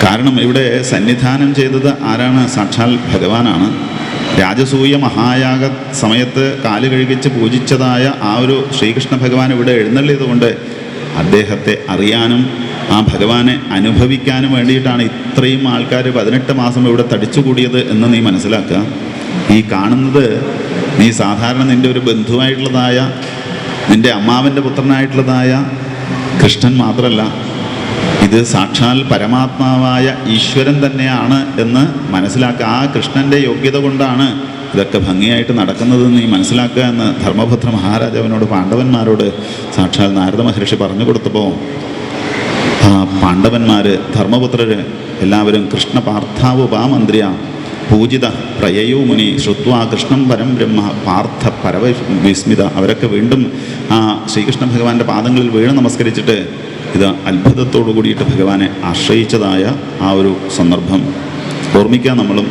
കാരണം ഇവിടെ സന്നിധാനം ചെയ്തത് ആരാണ്? സാക്ഷാൽ ഭഗവാനാണ്. രാജസൂയ മഹായാഗ സമയത്ത് കാല് കഴുകിച്ച് പൂജിച്ചതായ ആ ഒരു ശ്രീകൃഷ്ണ ഭഗവാൻ ഇവിടെ എഴുന്നള്ളിയതുകൊണ്ട് അദ്ദേഹത്തെ അറിയാനും ആ ഭഗവാനെ അനുഭവിക്കാനും വേണ്ടിയിട്ടാണ് ഇത്രയും ആൾക്കാർ 18 മാസം ഇവിടെ തടിച്ചുകൂടിയത് എന്ന് നീ മനസ്സിലാക്കുക. ഈ കാണുന്നത് നീ സാധാരണ നിൻ്റെ ഒരു ബന്ധുവായിട്ടുള്ളതായ നിൻ്റെ അമ്മാവൻ്റെ പുത്രനായിട്ടുള്ളതായ കൃഷ്ണൻ മാത്രമല്ല, ഇത് സാക്ഷാൽ പരമാത്മാവായ ഈശ്വരൻ തന്നെയാണ് എന്ന് മനസ്സിലാക്കുക. ആ കൃഷ്ണൻ്റെ യോഗ്യത കൊണ്ടാണ് ഇതൊക്കെ ഭംഗിയായിട്ട് നടക്കുന്നത് നീ മനസ്സിലാക്കുക എന്ന് ധർമ്മപുത്ര മഹാരാജാവിനോട് പാണ്ഡവന്മാരോട് സാക്ഷാൽ നാരദ മഹർഷി പറഞ്ഞു കൊടുത്തപ്പോൾ ആ പാണ്ഡവന്മാർ ധർമ്മപുത്രർ എല്ലാവരും കൃഷ്ണ പാർത്ഥാവുപാമന്ത്രിയ പൂജിത പ്രയയോ മുനി ശ്രുത്വാ കൃഷ്ണം പരം ബ്രഹ്മ പാർത്ഥ പരവിസ്മിത. അവരൊക്കെ വീണ്ടും ആ ശ്രീകൃഷ്ണ ഭഗവാന്റെ പാദങ്ങളിൽ വീണ് നമസ്കരിച്ചിട്ട് ഇത് അത്ഭുതത്തോടു കൂടിയിട്ട് ഭഗവാനെ ആശ്രയിച്ചതായ ആ ഒരു സന്ദർഭം ഓർമ്മിക്കുക നമ്മളും.